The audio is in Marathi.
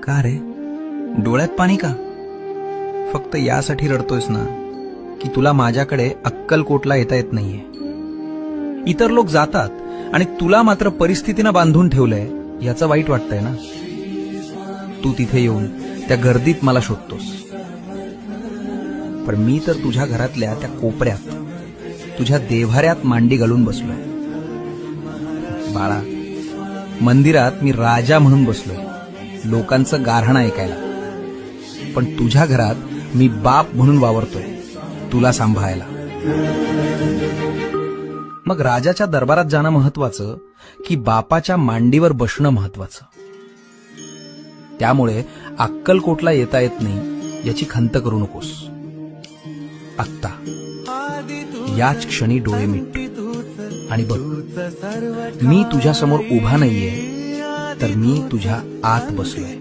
का रे, डोळ्यात पाणी का? फक्त यासाठी रडतोयस ना की तुला माझ्याकडे अक्कलकोटला येता येत नाहीये. इतर लोक जातात आणि तुला मात्र परिस्थितीनं बांधून ठेवलंय याचं वाईट वाटतंय ना. तू तिथे येऊन त्या गर्दीत मला शोधतोस, पण मी तर तुझ्या घरातल्या त्या कोपऱ्यात तुझ्या देव्हाऱ्यात मांडी घालून बसलोय. बाळा, मंदिरात मी राजा म्हणून बसलोय लोकांचं गाऱ्हाणं ऐकायला, पण तुझ्या घरात मी बाप म्हणून वावरतोय तुला सांभाळायला. मग राजाच्या दरबारात जाणं महत्वाचं की बापाच्या मांडीवर बसणं महत्वाचं? त्यामुळे अक्कलकोटला येता येत नाही याची खंत करू नकोस. आत्ता याच क्षणी डोळे मिट आणि बघ, मी तुझ्या समोर उभा नाहीये, तर मी तुझ्या आत बसलोय.